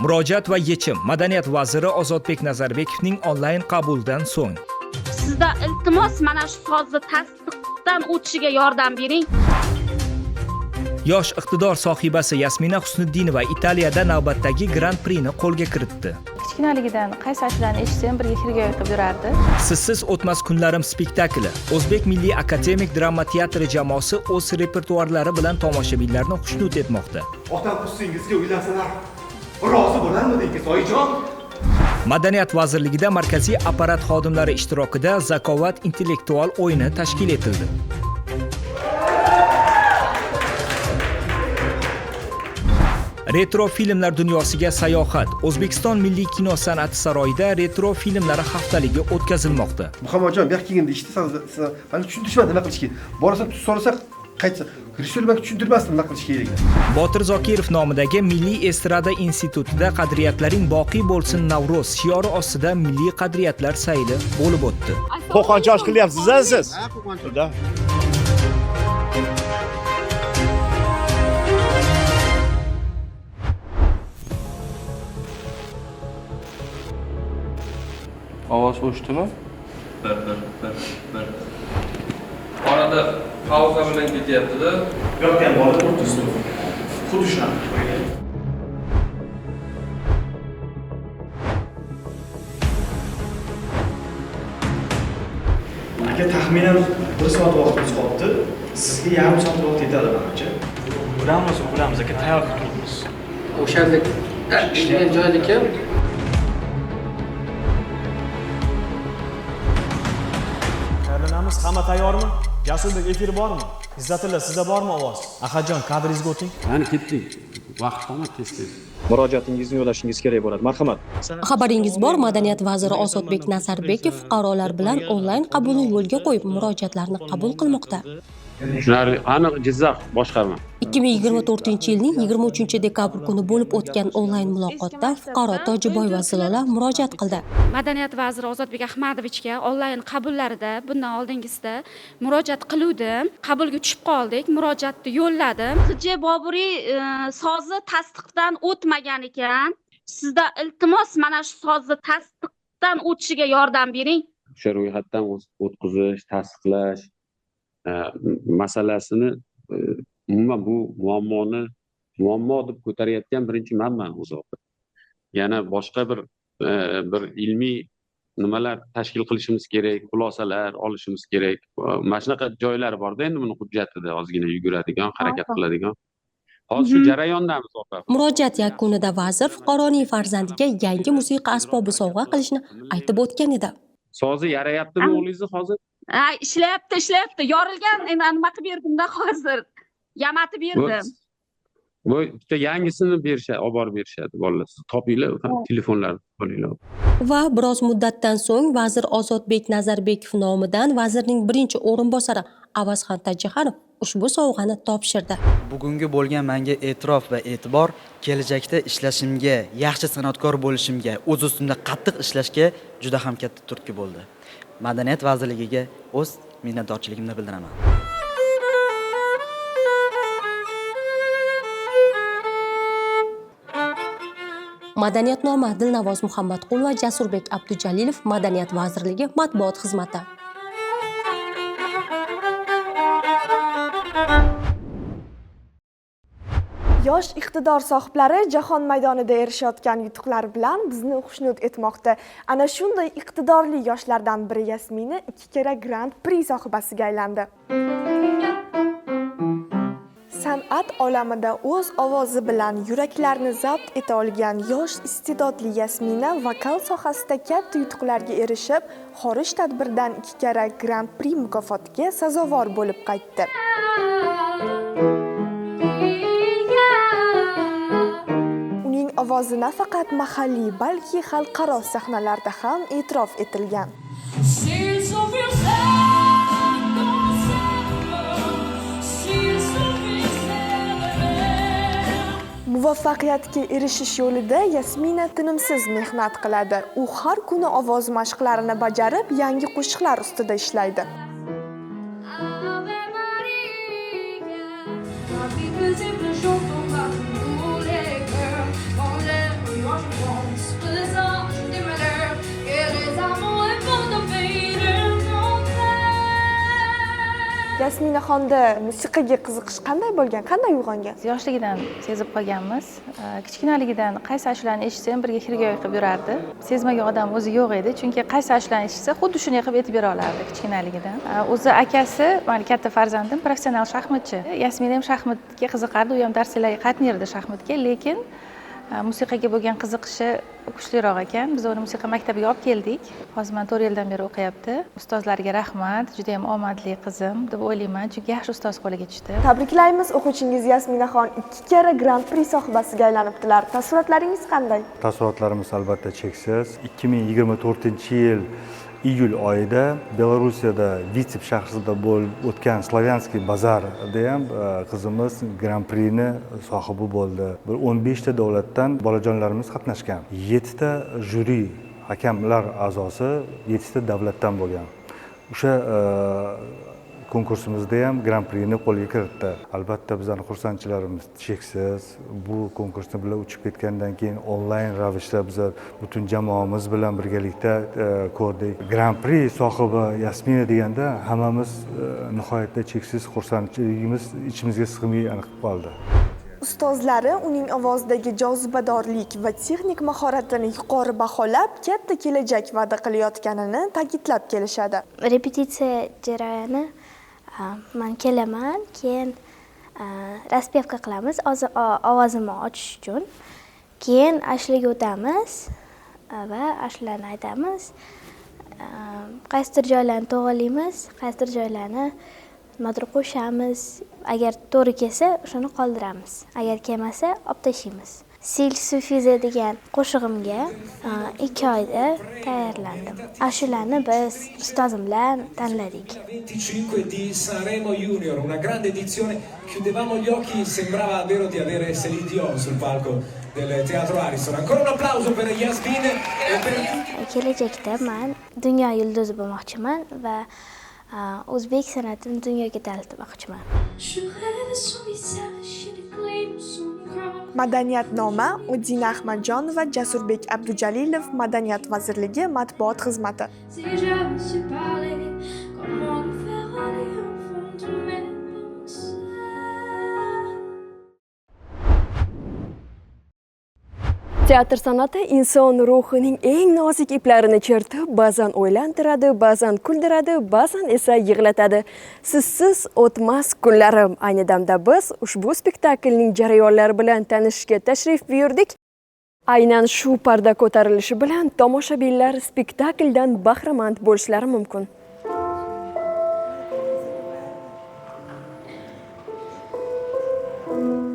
Murojaat va yechim. Madaniyat vaziri Ozodbek Nazarbekovning onlayn qabulidan so'ng. Sizda iltimos mana shu so'zni tasdiqdan o'tishiga yordam bering. Yosh iqtidor sohibasi Yasmina Husniddinova Italiyada navbatdagi Grand Prixni qo'lga kiritdi. Kichkinaligidan qaysi ashulani eshitsam birga xirgoyi qilib yurardi. Sizsiz o'tmas kunlarim spektakli. O'zbek Milliy akademik drama teatri jamoasi o'z repertuarlari bilan tomoshabinlarni xushnud etmoqda. Otam qizingizga uylansalar, rozi bo'larmidingiz, oyijon? Madaniyat vazirligida markaziy apparat xodimlari ishtirokida Zakovat intellektual o'yini tashkil etildi. Retro filmlar dunyosiga sayohat. O'zbekiston Milliy kino san'ati saroyida retro filmlari haftaligi o'tkazilmoqda. Muhammadjon, bu yoqqa kelganda siz meni tushuntirishmadi nima qilish kerak. Borasan tuz so'rasa qaytsa, rejissyor menga tushuntirmasdi nima qilish kerak. Botir Zokirov nomidagi Milliy estrada institutida qadriyatlaring boqiy bo'lsin Navro'z shiori ostida milliy qadriyatlar sayli bo'lib o'tdi. Qo'qoncha osh qilyapsiz-a siz? Ha, qo'qoncha. Ovoz o'shdimi? Bir. Orada pauza bilan ketyapti-da. Yo'q, bola o'rtasida. Xuddi shunaqa. Aka, taxminan 1 soat vaqtimiz qoldi. Sizga yarim soat vaqt yetadi menimcha. Bilamiz aka, tayyor turibmiz. O'shalik ishlagan joydagi Tayyorlanamiz, hamma tayyormi? Jasurbek efiri bormi? Izzatilla, sizda bormi ovoz? Ahadjon, kadringizga o'ting. Qani ketdik. Vaqt qolmadi tez-tez. Murojaatingizni yo'llashingiz kerak bo'ladi. Marhamat. Xabaringiz bor, Madaniyat vaziri Ozodbek Nazarbekov fuqarolar bilan onlayn qabulni yo'lga qo'yib, murojaatlarni qabul qilmoqda. Shular aniq Jizzax boshqarma. 2024-yilning 23-dekabr kuni bo'lib o'tgan onlayn muloqotda fuqaro Tojiboyeva Zilola murojaat qildi. Madaniyat vaziri Ozodbek Ahmadovichga onlayn qabullarida bundan oldingisida murojaat qiluvdim. Qabulga tushib qoldik, murojaatni yo'lladim. Xj Boburiy so'zi tasdiqdan o'tmagan ekan. Sizda iltimos mana shu so'zni tasdiqdan o'tishiga yordam bering. O'sha ro'yxatdan o'tkazish, tasdiqlash masalasini umuman bu muammo deb ko'tarayotgan birinchi manman o'zi. Yana boshqa bir ilmiy nimalar tashkil qilishimiz kerak, xulosalar olishimiz kerak. Mana shunaqa joylar bor-da, endi buni hujjatida ozgina yuguradigan, harakat qiladigan. Hozir shu jarayondamiz opa. Murojaat yakunida vazir fuqaroning farzandiga yangi musiqa asbobi sovg'a qilishni aytib o'tgan edi. So'zi yarayaptimi o'g'lingizni hozir? Ishlayapti. Yorilgan nima qilib berdim-da hozir. Yamatib berdim. Bu bitta yangisini olib borib berishadi bolalar. Topinglar, telefonlarni olinglar. Va biroz muddatdan so'ng vazir Ozodbek Nazarbekov nomidan vazirning birinchi o'rinbosari Avazxon Tajixanov ushbu sovg'ani topshirdi. Bugungi bo'lgan menga e'tirof va e'tibor kelajakda ishlashimga, yaxshi san'atkor bo'lishimga, o'z ustimda qattiq ishlashga juda ham katta turtki bo'ldi. Madaniyat vazirligiga o'z minnatdorchiligimni bildiraman. Madaniyatnoma Dilnavoz Muhammadqul va Jasurbek Abdujalilov Madaniyat vazirligi matbuot xizmati. Yosh iqtidor sohiblari jahon maydonida erishayotgan yutuqlar bilan bizni xushnud etmoqda. Ana shunday iqtidorli yoshlardan biri Yasmina 2 karra Grand Prix sohibasiga aylandi. San'at olamida o'z ovozi bilan yuraklarni zabt eta olgan yosh iste'dodli Yasmina vokal sohasida katta yutuqlarga erishib, xorij tadbiridan 2 karra Grand Prix mukofotiga sazovor bo'lib qaytdi. Uning ovozi nafaqat mahalliy, balki xalqaro sahnalarda ham e'tirof etilgan. Muvaffaqiyatga erishish yo'lida Yasmina tinimsiz mehnat qiladi. U har kuni ovoz mashqlarini bajarib, yangi qo'shiqlar ustida ishlaydi. Yasminaxonda musiqaga qiziqish qanday bo'lgan, qanday uyg'ongan? Yoshligidan sezib qolganmiz. Kichkinaligidan qaysi ashulani eshitsam birga xirgoyi qilib yurardi. Sezmagan odam o'zi yo'q edi, chunki qaysi ashulani eshitsa xuddi shunday qilib aytib bera olardi kichkinaligidan. O'zi akasi, meni katta farzandim, professional shaxmatchi. Yasmina ham shaxmatga qiziqardi, u ham darslarga qatnaydi shaxmatga, lekin musiqaga bo'lgan qiziqishi kuchliroq ekan. Biz uni musiqa maktabiga olib keldik. Hozir mana 4 yildan beri o'qiyapti. Ustozlarga rahmat, juda ham omadli qizim deb o'ylayman, chunki yaxshi ustoz qo'liga tushdi. Tabriklaymiz, o'quvchingiz Yasminaxon 2 karra Grand Prix sohibasiga aylanibdilar. Taassurotlaringiz qanday? Taassurotlarimiz albatta cheksiz. 2024-yil iyul oyida Belarusiyada Vitseb shahrida bo'lib o'tgan Slavyanskiy bazarda ham qizimiz Grand Prixni sohibi bo'ldi. 15 ta davlatdan bolajonlarimiz qatnashgan. 7 ta juri hakamlar a'zosi 7 ta davlatdan bo'lgan. O'sha konkursimizda ham Grand Prixni qo'lga kiritdi. Albatta bizlarning xursandchilarimiz cheksiz. Bu konkursni bilan uchib ketgandan keyin onlayn ravishda biz butun jamoamiz bilan birgalikda ko'rdik. Grand Prix sohibi Yasmina deganda hammamiz nihoyatda cheksiz xursandchiligimiz ichimizga sig'may aniq qoldi. Ustozlari uning ovozidagi jozibadorlik va texnik mahoratini yuqori baholab, katta kelajak va'da qilayotganini ta'kidlab kelishadi. Repetitsiya jarayoni men kelaman, keyin raspevka qilamiz, ovozimni ochish uchun. Keyin ashulaga o'tamiz va ashulalarni aytamiz. Qaysidir joylarni to'g'rilaymiz, qaysidir joylarni nimadir qo'shamiz. Agar to'g'ri kelsa, o'shani qoldiramiz. Agar kelmasa, olib tashlaymiz. Sil Sufize degan qo'shig'imga 2 oyda tayyorlandim. Ashulani biz ustozim bilan tanladik. 25 di Sanremo Junior, una grande edizione. Chiudevamo gli occhi, sembrava davvero di avere Celine Dion sul palco del Teatro Ariston. Ancora un applauso per Yasmine e per Kelajakda men dunyo yulduzi bo'lmoqchiman va o'zbek san'atini dunyoga tanitmoqchiman. Madaniyatnoma Udina Ahmadjonova, Jasurbek Abdujalilov, Madaniyat vazirligi matbuot xizmati. Teatr san'ati inson ruhining eng nozik iplarini chertib, ba'zan o'ylantiradi, ba'zan kuldiradi, ba'zan esa yig'latadi. Sizsiz o'tmas kunlarim. Ayni damda biz ushbu spektaklning jarayonlari bilan tanishishga tashrif buyurdik. Aynan shu parda ko'tarilishi bilan tomoshabinlar spektakldan bahramand bo'lishlari mumkin.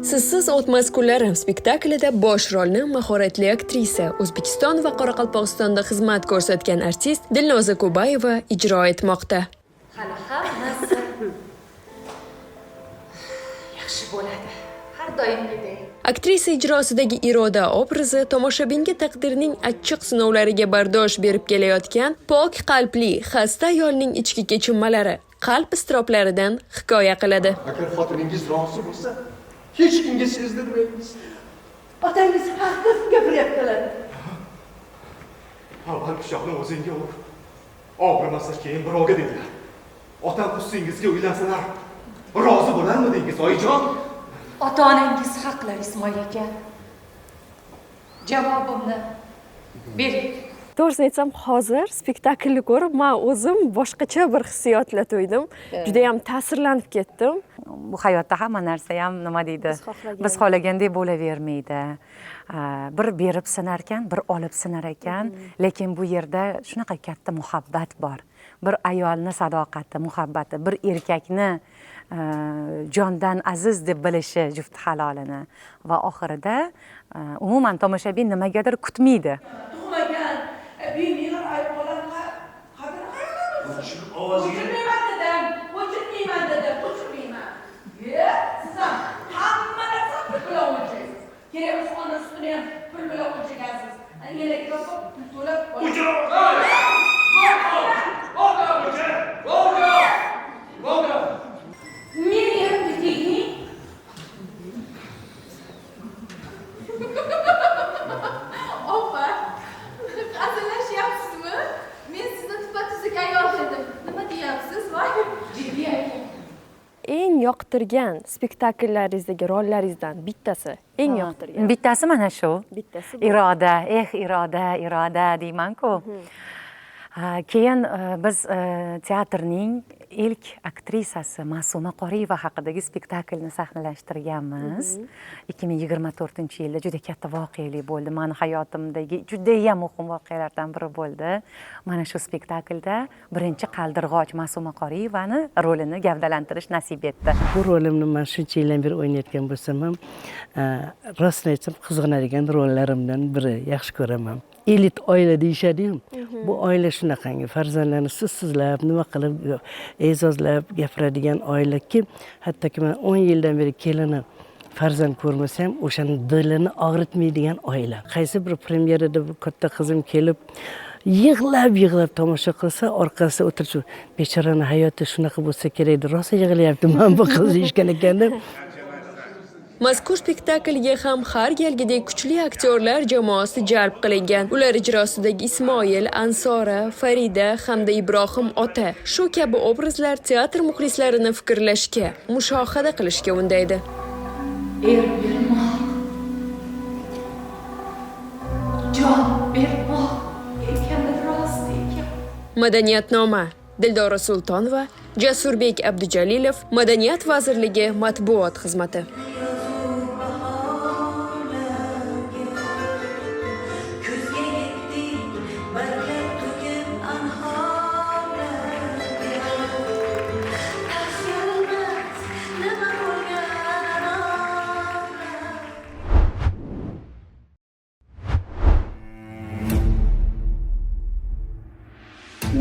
Sizsiz o'tmas kunlarim spektaklida bosh rolni mahoratli aktrisa, O'zbekiston va Qoraqalpog'istonda xizmat ko'rsatgan artist Dilnoza Kubayeva ijro etmoqda. Hali hammasi yaxshi bo'ladi. Har doimgidek. Aktrisa ijrosidagi Iroda obrazi tomoshabinga taqdirning achchiq sinovlariga bardosh berib kelayotgan pok qalbli, xasta ayolning ichki kechinmalari, qalb iztiroblaridan hikoya qiladi. Agar xotiningiz rozi bo'lsa, hech kimga sezdirmaymiz. Otangiz haqida gapiryaptilar. Avval pichoqni o'zingga ur. Og'rimasa keyin birovga dedilar. Otam ustingizga uylansalar, rozi bo'larmidingiz, oyijon? Ota-onangiz haqlar, Ismoil aka. Javobimni bering. To'g'risini aytsam, hozir spektaklni ko'rib, men o'zim boshqacha bir hissiyotla to'ydim. Juda ham ta'sirlanib ketdim. Bu hayotda hamma narsa ham nima deydi? Biz xohlagandek bo'lavermaydi. Bir berib sinar ekan, bir olib sinar ekan, lekin bu yerda shunaqa katta muhabbat bor. Bir ayolni sadoqati, muhabbati, bir erkakni jondan aziz deb bilishi juft halolini va oxirida umuman tomoshabin nimagadir kutmaydi. O'chirmayman dedim, o'chirmayman dedim, o'chirmayman. Siz ham hamma narsa pul bilan o'lchaysiz. Kerak bo'lsa ona ustini ham pul bilan o'lchagansiz. Menga pul to'lab meni ham bitingni. Opa, hazillashyapsizmi? Men sizni tupa-tuzuk ayol dedim. Nima deyapsiz? Voy, jiddiy ekan. yoqtirgan spektakllaringizdagi rollaringizdan bittasi, eng yoqtirgan. Bittasi mana shu. Bittasi bu. Iroda, iroda deyman-ku. Keyin biz teatrning ilk aktrisasi Ma'suma Qoriyeva haqidagi spektaklni sahnalashtirganmiz. 2024-yilda juda katta voqelik bo'ldi. Meni hayotimdagi juda ham muhim voqealardan biri bo'ldi. Mana shu spektaklda birinchi qaldirg'och Ma'suma Qoriyevani rolini gavdalantirish nasib etdi. Bu rolimni men shuncha yildan beri o'ynayotgan bo'lsam ham, rostini aytsam qizg'anadigan rollarimdan biri, yaxshi ko'raman. Elit oila deyishadi-yu. Bu oila shunaqangi farzandlarni sizlab, nima qilib e'zozlab gapiradigan oilaki, hattoki men 10 yildan beri kelini farzand ko'rmasam, o'shani dilini og'ritmaydigan oila. Qaysi bir premyerada bu katta qizim kelib yig'lab tomosha qilsa, orqasida o'tirib, bechorani hayoti shunaqa bo'lsa kerak edi. Rosa yig'layapti, men bu qiz ishgan ekanda. Mazkur spektaklga ham har galgidek kuchli aktyorlar jamoasi jalb qilingan. Ular ijrosidagi Ismoil, Ansora, Farida hamda Ibrohim ota shu kabi obrazlar teatr muxlislarini fikrlashga, mushohada qilishga undaydi. Madaniyatnoma. Dildora Sultonova, Jasurbek Abdujalilov, Madaniyat vazirligi matbuot xizmati.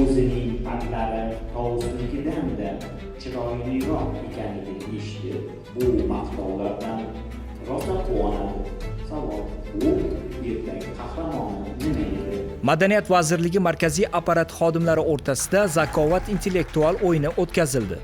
O'zining patlari tovusnikidan-da chiroyliroq ekanligini eshitib, bu maqtovlardan rosa quvonadi. Savol: bu ertangi qahramoni nima edi? Madaniyat vazirligi markaziy apparat xodimlari o'rtasida zakovat intellektual o'yini o'tkazildi.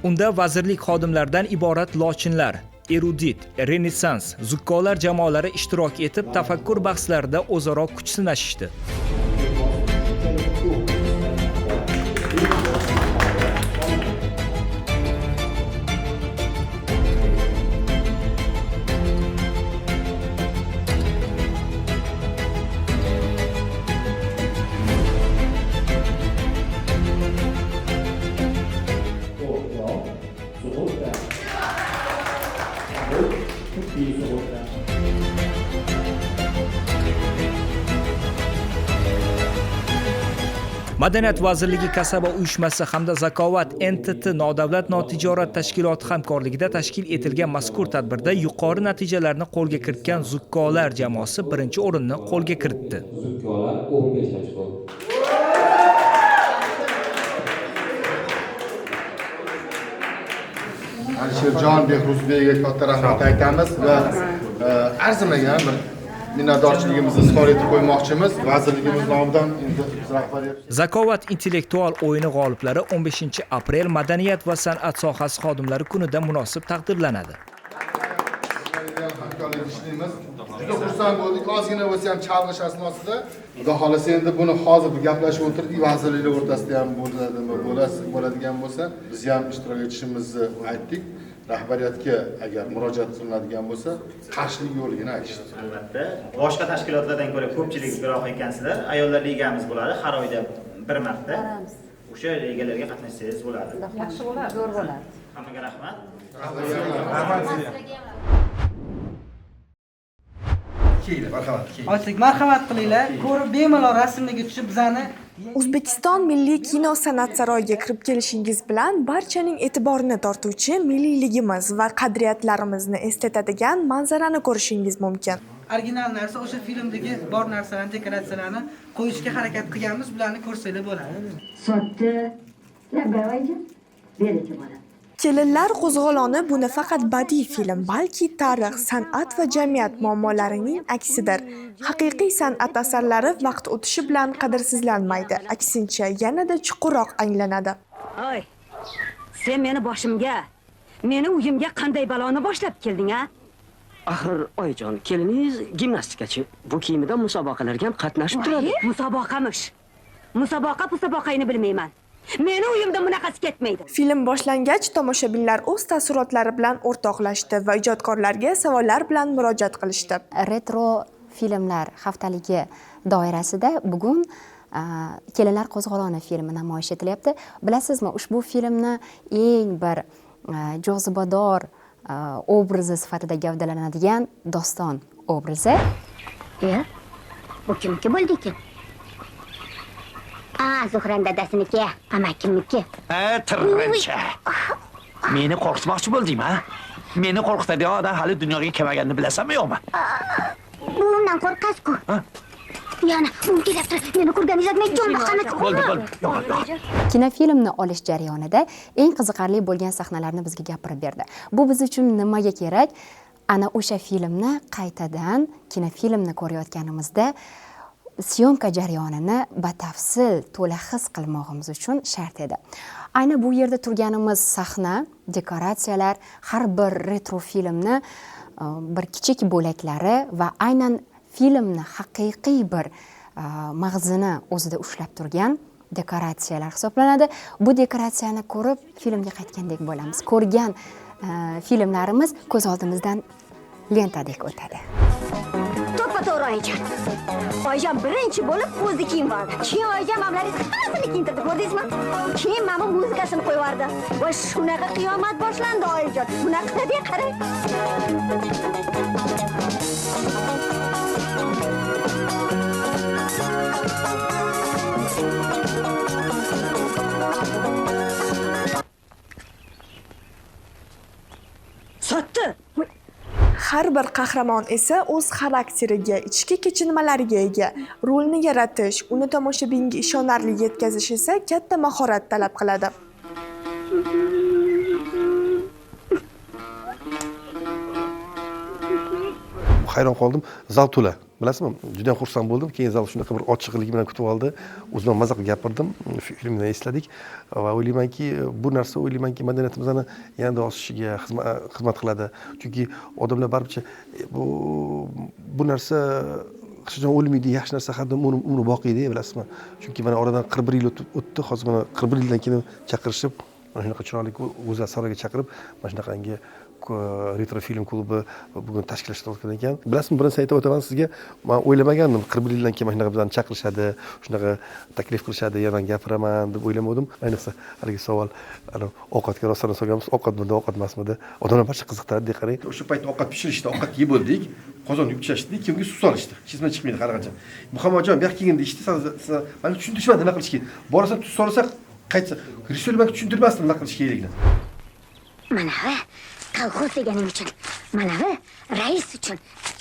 Unda vazirlik xodimlaridan iborat lochinlar, erudit, renessans, zukkolar jamoalari ishtirok etib, tafakkur bahslarida o'zaro kuch sinashishdi. Madaniyat vazirligi kasaba uyushmasi hamda Zakovat NTT nodavlat notijorat tashkiloti hamkorligida tashkil etilgan mazkur tadbirda yuqori natijalarni qo'lga kiritgan zukkolar jamoasi birinchi o'rinni qo'lga kiritdi. Zukkolar 15 ochko. Alisherjon Behruzbekga katta rahmat aytamiz va arzimagan bir minnatdorchiligimizni izhor etib qo'ymoqchimiz. Vazirligimiz nomidan rahbariyat. Zakovat intellektual o'yini g'oliblari 15 aprel Madaniyat va san'at sohasi xodimlari kunida munosib taqdirlanadi. Juda xursand bo'ldik. Ozgina bo'lsa ham chalg'ish asnosida, xudo xolasa endi buni hozir gaplashib o'tirdik, vazirliklar o'rtasida ham bo'ladigan bo'lsa, biz ham ishtirok etishimizni aytdik. Rahbariyatga agar murojaat qilinadigan bo'lsa, qarshilik yo'qligini aytishdi. Albatta, boshqa tashkilotlardan ko'ra ko'pchilik biroq ekansizlar. Ayollar ligamiz bo'ladi, har oyda bir marta. O'sha ligalarga qatnashsangiz bo'ladi. Yaxshi bo'ladi, zo'r bo'ladi. Hammaga rahmat. Marhamat qilinglar, ko'rib bemalol rasmlarga tushib bizani O'zbekiston Milliy kino san'at saroyiga kirib kelishingiz bilan barchaning e'tiborini tortuvchi milliyligimiz va qadriyatlarimizni eslatadigan manzarani ko'rishingiz mumkin. original narsa o'sha filmdagi bor narsalarni, dekoratsiyalarni qo'yishga harakat qilganmiz, bularni ko'rsanglar bo'ladi. So'tda, labbayji, berichi bo'ladi. Kelinlar qo'zg'oloni bu nafaqat badiiy film, balki tarix, san'at va jamiyat muammolarining aksidir. Haqiqiy san'at asarlari vaqt o'tishi bilan qadrsizlanmaydi, aksincha yanada chuqurroq anglanadi. Oy, sen meni boshimga, meni uyimga qanday baloni boshlab kelding, ha? Axir oyijon, keliningiz gimnastikachi. Bu kiyimida musobaqalarga ham qatnashib turadi. Musobaqamish. Musobaqani bilmayman. Meni uyimda bunaqasi ketmaydi. Film boshlangach, tomoshabinlar o'z taassurotlari bilan o'rtoqlashdi va ijodkorlarga savollar bilan murojaat qilishdi. Retro filmlar haftaligi doirasida bugun Kelinlar qo'zg'oloni filmi namoyish etilyapti. Bilasizmi, ushbu filmni eng bir jozibador obrazi sifatida gavdalanadigan doston obrazi. Bu kimniki bo'ldi ekan? Zuhran dadasiniki, amakimniki. Tirrancha. Meni qo'rqitmoqchi bo'ldingmi, ha? Meni qo'rqitadigan odam hali dunyoga kelmaganini bilasanmi yo'qmi? Bu undan qo'rqasiz-ku. Yana u kelibdi. Meni ko'rganingizda jonli qanaqa bo'ldi. Kinofilmni olish jarayonida eng qiziqarli bo'lgan sahnalarni bizga gapirib berdi. Bu biz uchun nimaga kerak? Ana o'sha filmni qaytadan kinofilmni ko'rayotganimizda syomka jarayonini batafsil to'la his qilmog'imiz uchun shart edi. Ayni bu yerda turganimiz sahna, dekoratsiyalar, har bir retro filmni bir kichik bo'laklari va aynan filmni haqiqiy bir mag'zini o'zida ushlab turgan dekoratsiyalar hisoblanadi. Bu dekoratsiyani ko'rib filmga qaytgandek bo'lamiz. Ko'rgan filmlarimiz ko'z oldimizdan lentadek o'tadi. To'g'ri Oyijon. Oyijon birinchi bo'lib o'zi kiyim bordi. Keyin Oyijon mamlaringizni hammasini kiyintirdi, ko'rdingizmi? Keyin mana muzikasini qo'yib yubordi. Va shunaqa qiyomat boshlandi Oyijon. Bunaqa deb qarang. Sotdi. Har bir qahramon esa o'z xarakteriga, ichki kechinmalariga ega. Rolni yaratish, uni tomoshabinga ishonarli yetkazish esa katta mahorat talab qiladi. Hayron qoldim, zal to'la. Bilasizmi? Juda xursand bo'ldim. Keyin zal shunaqa bir ochiqlik bilan kutib oldi. O'zim maza qilib gapirdim, filmni esladik va o'ylaymanki, bu narsa madaniyatimizni yanada osishiga xizmat qiladi. Chunki odamlar baribir bu narsa hech qachon o'lmaydi, yaxshi narsa haddan uni boqiydi, bilasizmi? Chunki mana oradan 41 yil o'tdi, hozir mana 41 yildan keyin chaqirishib, mana shunaqa chiroyli go'zal saroyga chaqirib, mana shunaqangi retro film klubi bugun tashkillashtirilgan ekan. Bilasizmi, bir narsa aytib o'taman sizga. Men o'ylamagandim 41 yildan keyin mana shunaqa bizani chaqirishadi, shunaqa taklif qilishadi, yana gapiraman deb o'ylamadim. Ayniqsa haligi savol, ovqatga rostdan solganmiz, ovqatmidi, ovqat emasmidi? Odamlar barcha qiziqtiradi, qarang. O'sha payt ovqat pishirishdi, ovqat yeb bo'ldik, qozon yukchashdi, kiyimga suv solishdi. Chisma chiqmaydi qarag'ancha. Muhammadjon, bu yoqqa kelgin deyishdi, siz meni tushuntirishmadi nima qilish kerak. Borasan tuz solsak, qaytsa, risolimga tushuntirmasdim nima qilish kerakligini. Mana kolxoz deganing uchun, mana rais uchun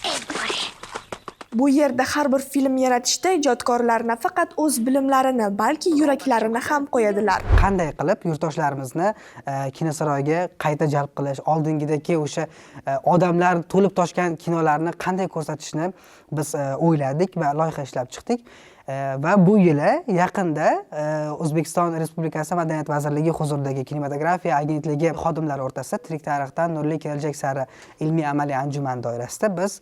e'tibor. Bu yerda har bir film yaratishda ijodkorlar nafaqat o'z bilimlarini, balki yuraklarini ham qo'yadilar. Qanday qilib yurtdoshlarimizni kinosaroyga qayta jalb qilish, oldingidagi o'sha odamlar to'lib toshgan kinolarni qanday ko'rsatishni biz o'yladik va loyiha ishlab chiqdik. Va bu yili yaqinda O'zbekiston Respublikasi Madaniyat vazirligi huzuridagi kinematografiya agentligi xodimlari o'rtasida Tirik tarixdan nurli kelajak sari ilmiy amaliy anjuman doirasida biz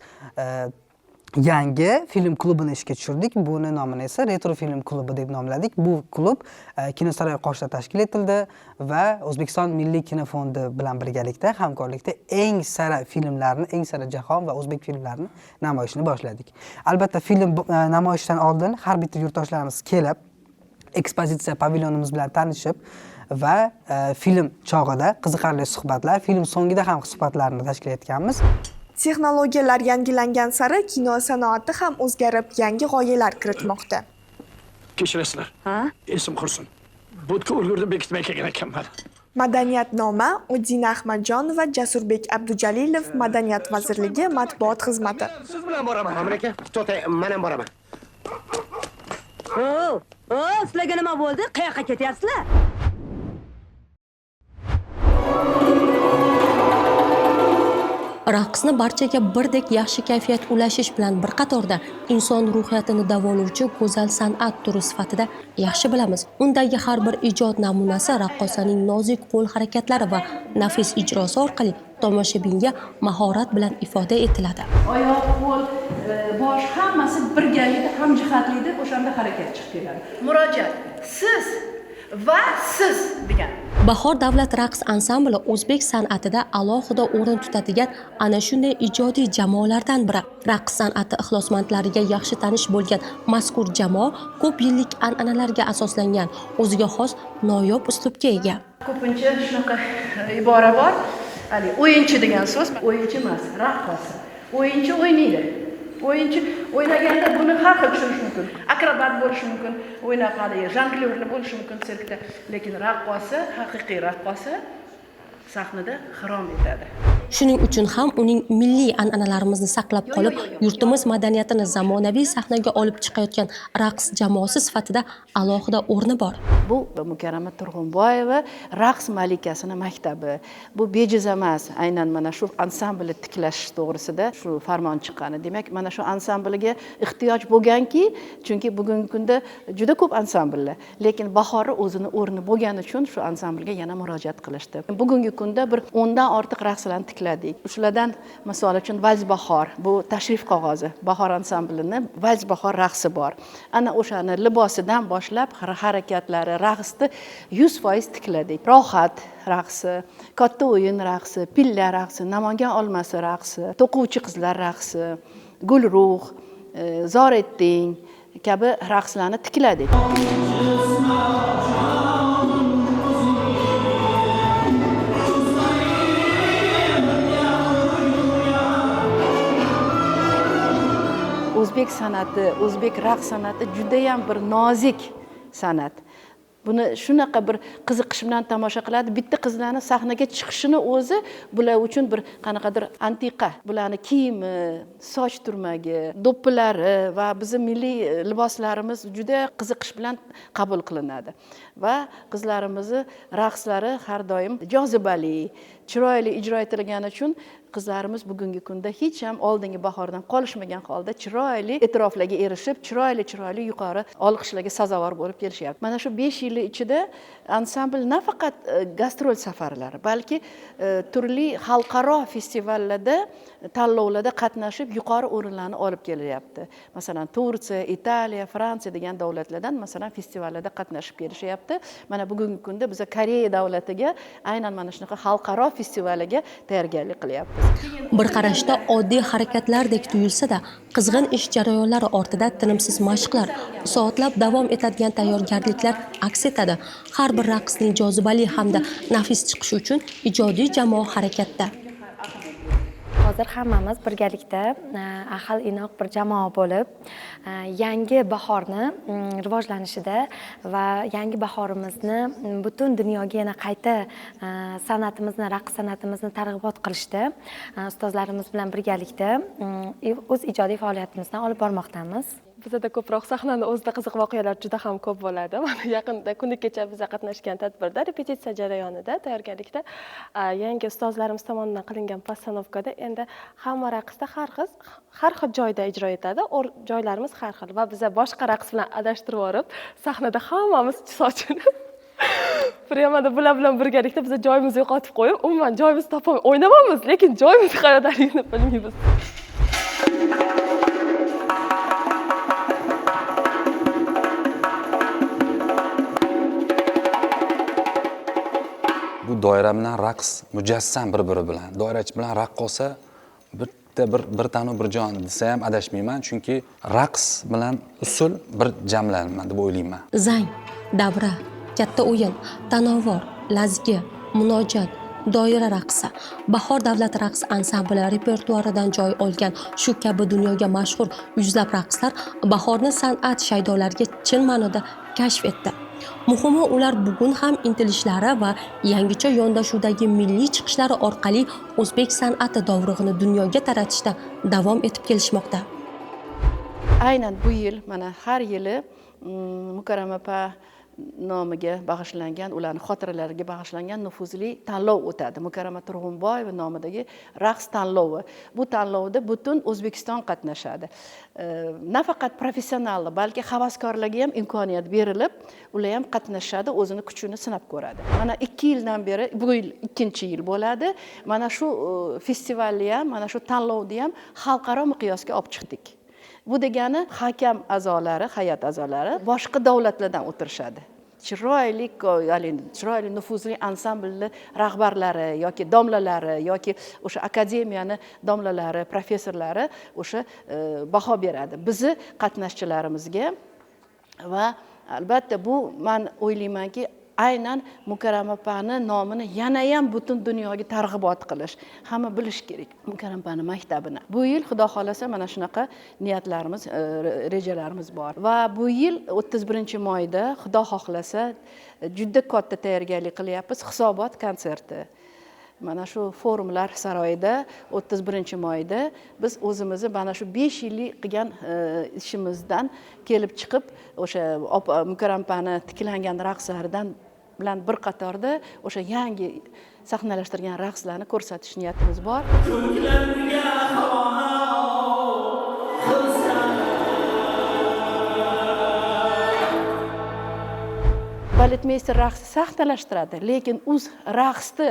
yangi film klubini ishga tushirdik. Buni nomini esa Retro film klubi deb nomladik. Bu klub Kinosaroy qoshida tashkil etildi va O'zbekiston Milliy kino fondi bilan birgalikda hamkorlikda eng sara filmlarni, eng sara jahon va o'zbek filmlarini namoyishini boshladik. Albatta film namoyishdan oldin har bitta yurtdoshlarimiz kelib, ekspozitsiya pavilyonimiz bilan tanishib va film chog'ida qiziqarli suhbatlar, film so'ngida ham suhbatlarni tashkil etganmiz. Texnologiyalar yangilangan sari kino sanoati ham o'zgarib, yangi g'oyalar kiritmoqda. Kechirasizlar. Esim qursin. Bo'tqa ulgurda bekitmay kelgan ekanman. Madaniyatnoma Udina Ahmadjon va Jasurbek Abdujalilov Madaniyat vazirligi matbuot xizmati. Siz bilan boraman. Amerika, to'xtang, men ham boraman. Sizlarga nima bo'ldi? Qayoqqa ketyapsizlar? Raqsni barchaga birdek yaxshi kayfiyat ulashish bilan bir qatorda inson ruhiyatini davolovchi go'zal san'at turi sifatida yaxshi bilamiz. Undagi har bir ijod namunasi raqqosaning nozik qo'l harakatlari va nafis ijrosi orqali tomoshabinga mahorat bilan ifoda etiladi. Oyoq, qo'l, bosh hammasi birgalikda hamjihatlikda o'shanda harakat chiqib keladi. Murojaat, siz va siz degan. Bahor davlat raqs ansambli o'zbek san'atida alohida o'rin tutadigan ana shunday ijodiy jamoalardan biri. Raqs san'ati ixlosmandlariga yaxshi tanish bo'lgan mazkur jamoa ko'p yillik an'analarga asoslangan, o'ziga xos noyob uslubga ega. Ko'pincha shunaqa ibora bor. Hali o'yinchi degan so'z, o'yinchi emas, raqqos. O'yinchi o'ynaydi. O'yinchi o'ynaganda buni har xil tushunish mumkin. Akrobat bo'lishi mumkin, o'ynaqadi, jonglyorlar bo'lishi mumkin sirkda, lekin raqqosi, haqiqiy raqqosi sahnada xirom etadi. Shuning uchun ham uning milliy an'analarimizni saqlab qolib, yurtimiz madaniyatini zamonaviy sahnaga olib chiqayotgan raqs jamoasi sifatida alohida o'rni bor. Bu Mukarrama Turg'unboyeva raqs malikasini maktabi. Bu bejiz emas. Aynan mana shu ansamblni tiklash to'g'risida shu farmon chiqqani. Demak, mana shu ansamblga ehtiyoj bo'lganki, chunki bugungi kunda juda ko'p ansambllar, lekin bahori o'zini o'rni bo'lgani uchun shu ansamblga yana murojaat qilishdi. Bugungi kunda bir 10 dan ortiq raqslarni tikladik. Shulardan misol uchun Vals bahor, bu tashrif qog'ozi. Bahor ansamblini Vals bahor raqsi bor. Ana o'shani libosidan boshlab harakatlari, raqsni 100% tikladik. Rohat raqsi, katta o'yin raqsi, pilla raqsi, Namangan olmasi raqsi, to'quvchi qizlar raqsi, Gulruh, Zoretding kabi raqslarni tikladik. O'zbek san'ati, o'zbek raqs san'ati juda ham bir nozik san'at. Buni shunaqa bir qiziqish bilan tomosha qiladi. Bitta qizlarni sahnaga chiqishini o'zi bular uchun bir qanaqadir antiqa. Bularni kiyimi, soch turmagi, do'ppilari va bizning milliy liboslarimiz juda qiziqish bilan qabul qilinadi. Va qizlarimizning raqslari har doim jozibali, chiroyli ijro etilgani uchun qizlarimiz bugungi kunda hech ham oldingi bahordan qolishmagan holda chiroyli e'tiroflarga erishib, chiroyli yuqori olqishlarga sazovor bo'lib kelishyapti. Mana shu 5 yil ichida ansambl nafaqat gastrol safarlari, balki turli xalqaro festivallarda, tanlovlarda qatnashib, yuqori o'rinlarni olib kelyapti. Masalan, Turkiya, Italiya, Fransiya degan davlatlardan masalan festivallarda qatnashib kelishyapti. Mana bugungi kunda biz Koreya davlatiga aynan mana shunaqa xalqaro festivaliga tayyorgarlik qilyapmiz. Bir qarashda oddiy harakatlardek tuyulsa-da, qizg'in ish jarayonlari ortida tinimsiz mashqlar, soatlab davom etadigan tayyorgarliklar aks etadi. Har bir raqsning jozibali hamda nafis chiqishi uchun ijodiy jamoa harakatda. Hozir hammamiz birgalikda ahil inoq bir jamoa bo'lib, yangi bahorni rivojlanishida va yangi bahorimizni butun dunyoga yana qayta san'atimizni, raqs san'atimizni targ'ibot qilishda ustozlarimiz bilan birgalikda o'z ijodiy faoliyatimizni olib bormoqdamiz. Bizda ko'proq sahnani o'zida qiziq voqealar juda ham ko'p bo'ladi. Mana yaqinda kuni kecha biz qatnashgan tadbirda, repetitsiya jarayonida, tayyorgarlikda yangi ustozlarimiz tomonidan qilingan postanovkada endi hamma raqsda har xil joyda ijro etadi. Joylarimiz har xil va biz boshqa raqs bilan adashtirib yorib, sahnada hammamiz sochini Priyamada bular bilan birgalikda biz joyimizni yo'qotib qo'yib, umuman joyimizni topib o'ynamamiz, lekin joyimiz qayerdaligini bilmaymiz. Bu doira bilan raqs mujassam bir-biri bilan. Doirachi bilan raqqosa bitta bir tanu bir jon desa ham adashmayman, chunki raqs bilan usul bir jamlanadi deb o'ylayman. Zang, davra, katta o'yin, tanovvur, lazgi, munojat, doira raqsi, Bahor davlat raqs ansambli repertuaridan joy olgan shu kabi dunyoga mashhur yuzlab raqslar bahorni san'at shaydolariga chin ma'noda kashf etdi. Muhimi ular bugun ham intilishlari va yangicha yondashuvdagi milliy chiqishlari orqali o'zbek san'ati dovrug'ini dunyoga taratishda davom etib kelishmoqda. Aynan bu yil mana har yili Mukarrama opa nomiga bag'ishlangan, ularning xotiralariga bag'ishlangan nufuzli tanlov o'tadi. Mukarrama Turg'unboyeva nomidagi raqs tanlovi. Bu tanlovda butun O'zbekiston qatnashadi. Nafaqat professionallar, balki havaskorlarga ham imkoniyat berilib, ular ham qatnashadi, o'zini kuchini sinab ko'radi. Mana 2 yildan beri, bu yil 2-yil bo'ladi. Mana shu festivalni ham, mana shu tanlovni ham xalqaro miqyosga olib chiqdik. Bu degani hakam a'zolari, hay'at a'zolari boshqa davlatlardan o'tirishadi. chiroyli chiroyli nufuzli ansamblni rahbarlari yoki domlalari yoki o'sha akademiyani domlalari professorlari o'sha baho beradi bizni qatnashchilarimizga. Va albatta bu men o'ylaymanki aynan Mukarram opani nomini yana ham butun dunyoga targ'ibot qilish, hamma bilish kerak Mukarram opani maktabini. Bu yil xudo xolasa mana shunaqa niyatlarimiz, rejalarimiz bor. Va bu yil 31-mayda xudo xohlasa juda katta tayyorgarlik qilyapmiz, hisobot konserti. Mana shu forumlar saroyida 31-mayda biz o'zimizni mana shu 5 yillik qilgan ishimizdan kelib chiqib o'sha Mukarram opani tiklangan raqslaridan bilan bir qatorda o'sha yangi sahnalashtirgan raqslarni ko'rsatish niyatimiz bor. Baletmeyster raqsni sahnalashtiradi, lekin o'z raqsni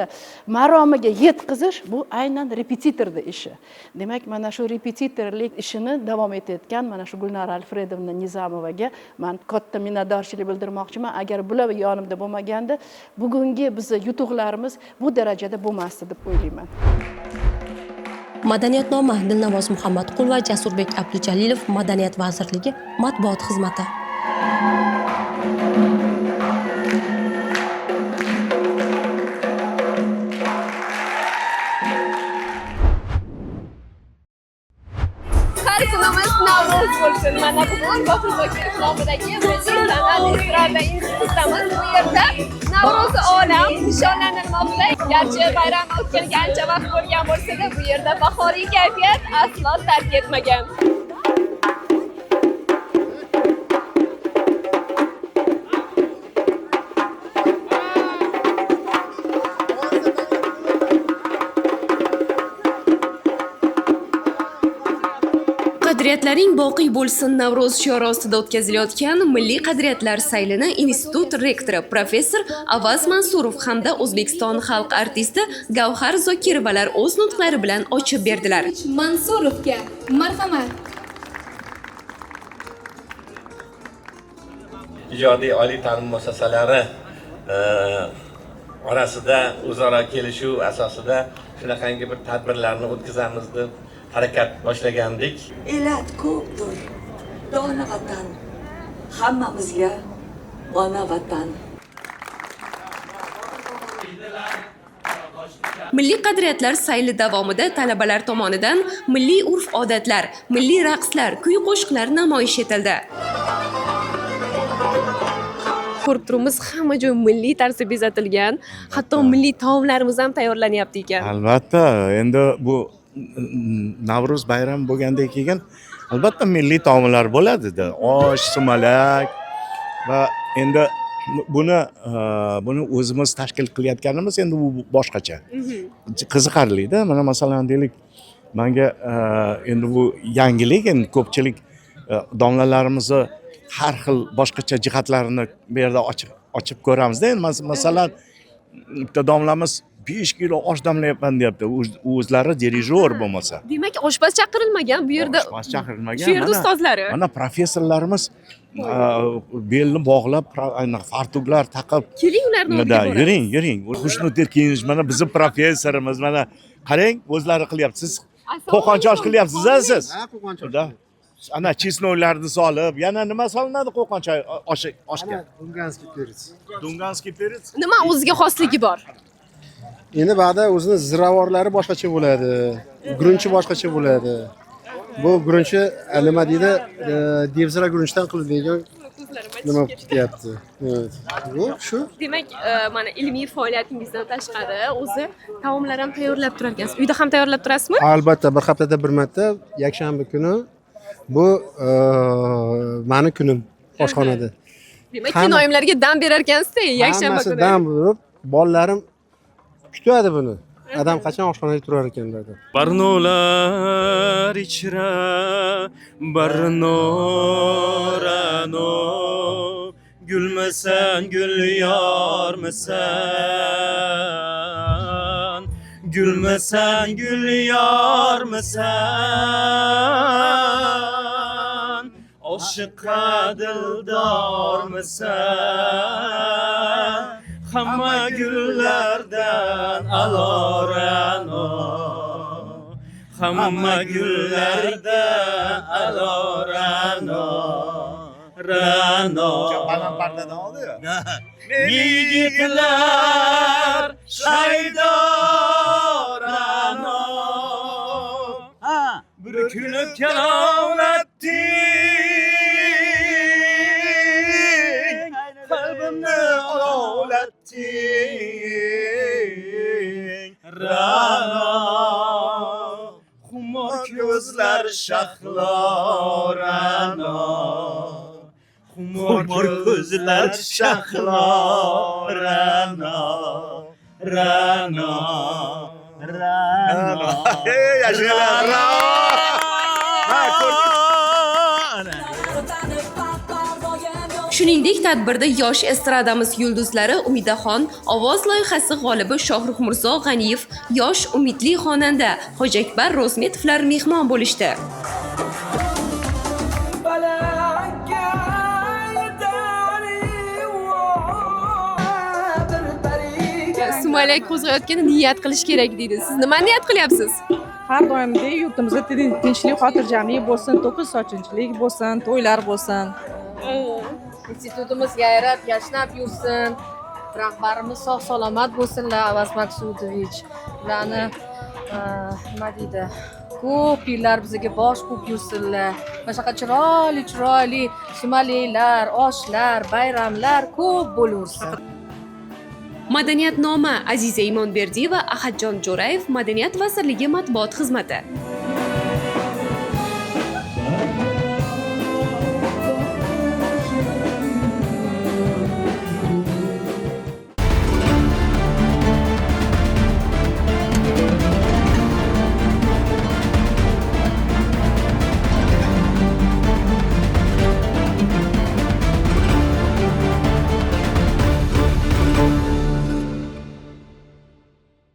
maromiga yetkazish bu aynan repetitorning ishi. Demak, mana shu repetitorlik ishini davom etayotgan mana shu Gulnora Alfredovna Nizamovaga men katta minnatdorchilik bildirmoqchiman. Agar bular yonimda bo'lmaganda, bugungi bizning yutuqlarimiz bu darajada bo'lmasdi deb o'ylayman. Madaniyatnoma Dilnavoz Muhammadqul va Jasurbek Abdujalilov Madaniyat vazirligi matbuot xizmati. Kunimiz Navro'z bo'lsin. Mana bugun Botir Zokirov nomidagi Milliy san'at estrada institutimiz. Bu yerda Navro'z olam nishonlanmoqda. Garchi bayram o'tganiga ancha vaqt bo'lgan bo'lsa-da, bu yerda bahoriy kayfiyat aslo tark etmagan. Qadriyatlaring boqiy bo'lsin Navro'z shiori ostida o'tkazilayotgan Milliy qadriyatlar saylini institut rektori professor Avaz Mansurov hamda O'zbekiston xalq artisti Gavhar Zokirovalar o'z nutqlari bilan ochib berdilar. Mansurovga marhamat. Ijodiy oliy ta'lim muassasalari orasida o'zaro kelishuv asosida shunaqangi bir tadbirlarni o'tkazamiz deb harakat boshlagandik. Elat ko'pdir, dona vatan, hammamizga ona vatan. Milliy qadriyatlar sayli davomida talabalar tomonidan milliy urf-odatlar, milliy raqslar, kuy-qo'shiqlar namoyish etildi. Ko'rib turibmiz, hamma joy milliy tarzda bezatilgan, hatto milliy taomlarimiz ham tayyorlanyapti ekan. Albatta, endi bu Navro'z bayrami bo'lgandan keyin albatta milliy taomlar bo'ladi-da. Osh, sumalak va endi buni o'zimiz tashkil qilayotganimiz endi bu boshqacha. Qiziqarli-da. Mana masalan deylik, menga endi bu yangilik, endi ko'pchilik domlalarimizni har xil boshqacha jihatlarini bu yerda ochib ko'ramiz-da. Endi masalan bitta domlamiz 5 kilo osh damlayapman deyapti. O'zlari dirijor bo'lmasa. Demak, oshpaz chaqirilmagan bu yerda. Oshpaz chaqirilmagan. Shu yerda ustozlari. Mana professorlarimiz belni bog'lab, fartuklar taqib. Keling ularni oldiga boramiz. Yuring. Xushnuddir kiyinish mana bizim professorimiz mana qarang, o'zlari qilyapsiz. Qo'qonchosh qilyapsiz-a siz? Ha, qo'qonchosh. Ana chesnovlarni solib, yana nima solinadi qo'qoncha oshga? Dunganskiy perec. Dunganskiy perec. Nima o'ziga xosligi bor? Endi ba'da o'zini ziravorlari boshqacha bo'ladi, grunchi boshqacha bo'ladi. Bu grunchi nima deydi, devzira grunchdan qilingan nima ketyapti. Evet. Bu shu. Demak, mana ilmiy faoliyatingizdan tashqari o'zi taomlar ham tayyorlab turar ekansiz. Uyda ham tayyorlab turasizmi? Albatta, bir haftada bir marta yakshanba kuni bu meni kunim oshxonada. Demak, kinoyimlarga dam berar ekansiz-da, yakshanba kuni. Hammasi dam berib, bolalarim kutadi buni. Adam qachon oshxonada turar ekan dedi. Barnolar ichra, barnorano, gulmasan gul yormisan, gulmasan gul yormisan, oshiqqa dildormisan hamma gullardan alorano hamma gullardan alorano rano balandpardadan oldi-yu yigitlar shaydorano bir kuni kalolatding qalbimni olovlatding rano xumor ko'zlar shahlo xumor ko'zlar shahlo rano Shuningdek, tadbirda yosh estradamiz yulduzlari Umidaxon, ovoz loyihasi g'olibi Shohrux Mirzo G'aniyev, yosh umidli xonanda Hojiakbar Ro'zmetovlar mehmon bo'lishdi. Sumalak qo'zg'ayotganda niyat qilish kerak deydi. Siz nima niyat qilyapsiz? Har doimgidek yurtimizda tinchlik, xotirjamlik bo'lsin, to'kis sochinchilik bo'lsin, to'ylar bo'lsin. Institutimiz yayrab, yashnab yursin. Rahbarimiz sog' salomat bo'lsinlar, Avaz Maqsudovich. Ularni nima deydi? Ko'p yillar bizga bosh bo'lib yursinlar. Mana shunaqa chiroyli sumalaklar, oshlar, bayramlar ko'p bo'laversin. Madaniyatnoma Aziza Imonberdiyeva, Ahadjon Jo'rayev, Madaniyat vazirligi matbuot xizmati.